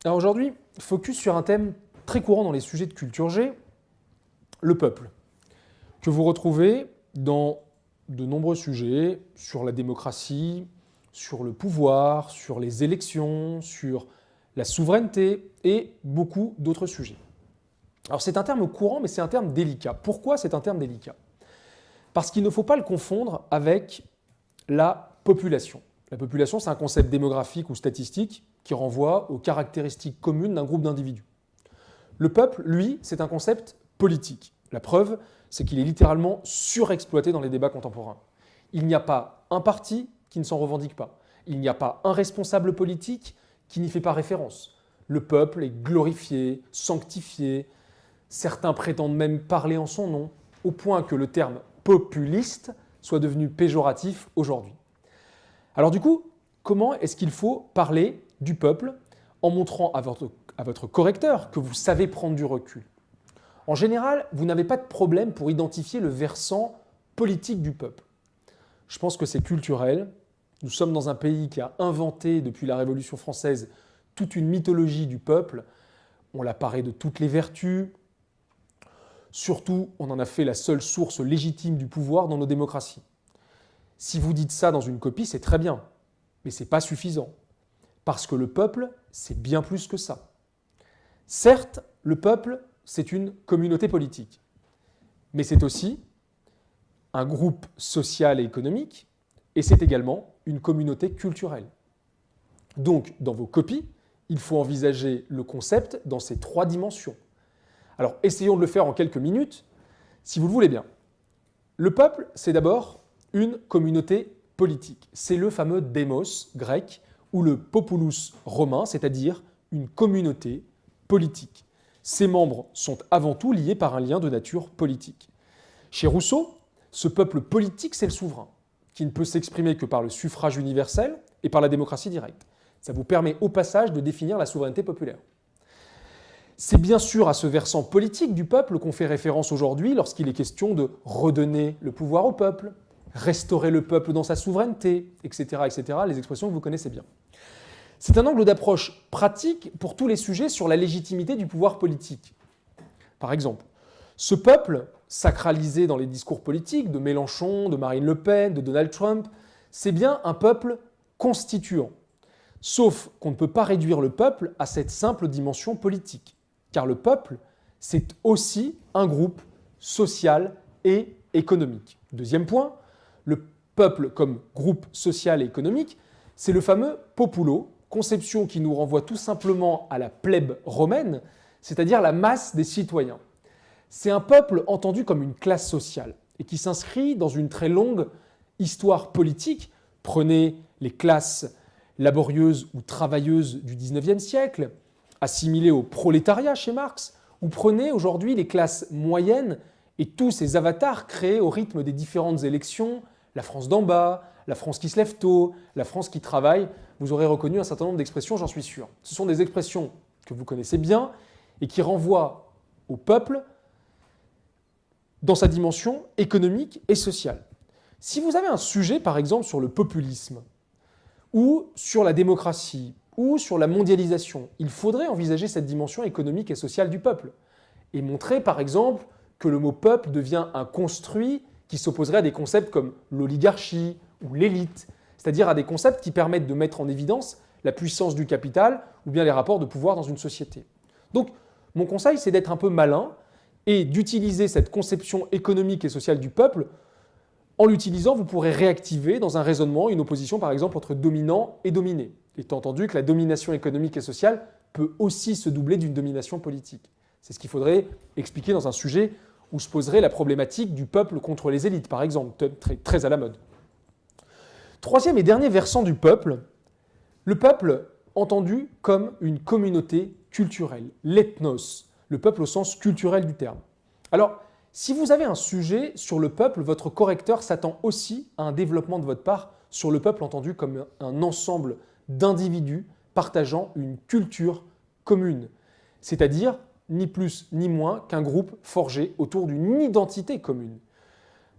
Alors aujourd'hui, focus sur un thème très courant dans les sujets de culture G, le peuple, que vous retrouvez dans de nombreux sujets sur la démocratie, sur le pouvoir, sur les élections, sur la souveraineté et beaucoup d'autres sujets. Alors c'est un terme courant, mais c'est un terme délicat. Pourquoi c'est un terme délicat? Parce qu'il ne faut pas le confondre avec la population. La population, c'est un concept démographique ou statistique qui renvoie aux caractéristiques communes d'un groupe d'individus. Le peuple, lui, c'est un concept politique. La preuve, c'est qu'il est littéralement surexploité dans les débats contemporains. Il n'y a pas un parti qui ne s'en revendique pas. Il n'y a pas un responsable politique qui n'y fait pas référence. Le peuple est glorifié, sanctifié. Certains prétendent même parler en son nom, au point que le terme populiste soit devenu péjoratif aujourd'hui. Alors du coup, comment est-ce qu'il faut parler du peuple en montrant à votre correcteur que vous savez prendre du recul? En général, vous n'avez pas de problème pour identifier le versant politique du peuple. Je pense que c'est culturel. Nous sommes dans un pays qui a inventé, depuis la Révolution française, toute une mythologie du peuple. On l'a paré de toutes les vertus. Surtout, on en a fait la seule source légitime du pouvoir dans nos démocraties. Si vous dites ça dans une copie, c'est très bien, mais ce n'est pas suffisant. Parce que le peuple, c'est bien plus que ça. Certes, le peuple, c'est une communauté politique, mais c'est aussi un groupe social et économique, et c'est également une communauté culturelle. Donc, dans vos copies, il faut envisager le concept dans ces trois dimensions. Alors, essayons de le faire en quelques minutes, si vous le voulez bien. Le peuple, c'est d'abord une communauté politique. C'est le fameux démos grec ou le populus romain, c'est-à-dire une communauté politique. Ses membres sont avant tout liés par un lien de nature politique. Chez Rousseau, ce peuple politique, c'est le souverain, qui ne peut s'exprimer que par le suffrage universel et par la démocratie directe. Ça vous permet au passage de définir la souveraineté populaire. C'est bien sûr à ce versant politique du peuple qu'on fait référence aujourd'hui lorsqu'il est question de redonner le pouvoir au peuple, restaurer le peuple dans sa souveraineté, etc., etc., les expressions que vous connaissez bien. C'est un angle d'approche pratique pour tous les sujets sur la légitimité du pouvoir politique. Par exemple, ce peuple, sacralisé dans les discours politiques de Mélenchon, de Marine Le Pen, de Donald Trump, c'est bien un peuple constituant. Sauf qu'on ne peut pas réduire le peuple à cette simple dimension politique. Car le peuple, c'est aussi un groupe social et économique. Deuxième point, le peuple comme groupe social et économique, c'est le fameux populo, conception qui nous renvoie tout simplement à la plèbe romaine, c'est-à-dire la masse des citoyens. C'est un peuple entendu comme une classe sociale et qui s'inscrit dans une très longue histoire politique. Prenez les classes laborieuses ou travailleuses du XIXe siècle, assimilées au prolétariat chez Marx, ou prenez aujourd'hui les classes moyennes et tous ces avatars créés au rythme des différentes élections, la France d'en bas, la France qui se lève tôt, la France qui travaille. Vous aurez reconnu un certain nombre d'expressions, j'en suis sûr. Ce sont des expressions que vous connaissez bien et qui renvoient au peuple dans sa dimension économique et sociale. Si vous avez un sujet, par exemple, sur le populisme, ou sur la démocratie, ou sur la mondialisation, il faudrait envisager cette dimension économique et sociale du peuple, et montrer, par exemple, que le mot peuple devient un construit qui s'opposerait à des concepts comme l'oligarchie ou l'élite, c'est-à-dire à des concepts qui permettent de mettre en évidence la puissance du capital ou bien les rapports de pouvoir dans une société. Donc, mon conseil, c'est d'être un peu malin et d'utiliser cette conception économique et sociale du peuple. En l'utilisant, vous pourrez réactiver dans un raisonnement une opposition, par exemple, entre dominant et dominé, étant entendu que la domination économique et sociale peut aussi se doubler d'une domination politique. C'est ce qu'il faudrait expliquer dans un sujet où se poserait la problématique du peuple contre les élites, par exemple, très à la mode. Troisième et dernier versant du peuple, le peuple entendu comme une communauté culturelle, l'ethnos, le peuple au sens culturel du terme. Alors, si vous avez un sujet sur le peuple, votre correcteur s'attend aussi à un développement de votre part sur le peuple entendu comme un ensemble d'individus partageant une culture commune, c'est-à-dire ni plus ni moins qu'un groupe forgé autour d'une identité commune.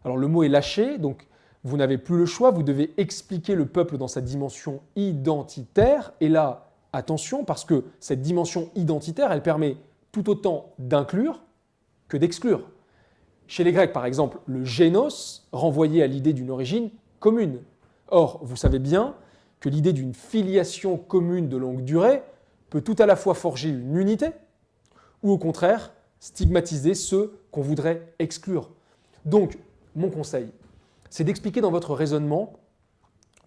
Alors le mot est lâché, donc vous n'avez plus le choix, vous devez expliquer le peuple dans sa dimension identitaire, et là, attention parce que cette dimension identitaire, elle permet tout autant d'inclure que d'exclure. Chez les Grecs, par exemple, le génos renvoyait à l'idée d'une origine commune. Or, vous savez bien que l'idée d'une filiation commune de longue durée peut tout à la fois forger une unité ou au contraire stigmatiser ceux qu'on voudrait exclure. Donc, mon conseil, c'est d'expliquer dans votre raisonnement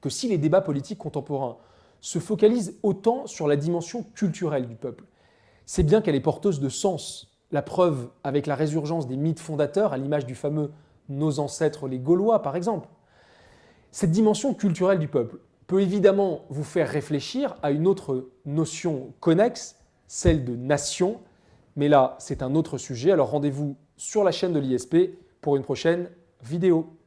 que si les débats politiques contemporains se focalisent autant sur la dimension culturelle du peuple, c'est bien qu'elle est porteuse de sens. La preuve avec la résurgence des mythes fondateurs, à l'image du fameux « Nos ancêtres les Gaulois » par exemple. Cette dimension culturelle du peuple peut évidemment vous faire réfléchir à une autre notion connexe, celle de nation, mais là c'est un autre sujet, alors rendez-vous sur la chaîne de l'ISP pour une prochaine vidéo.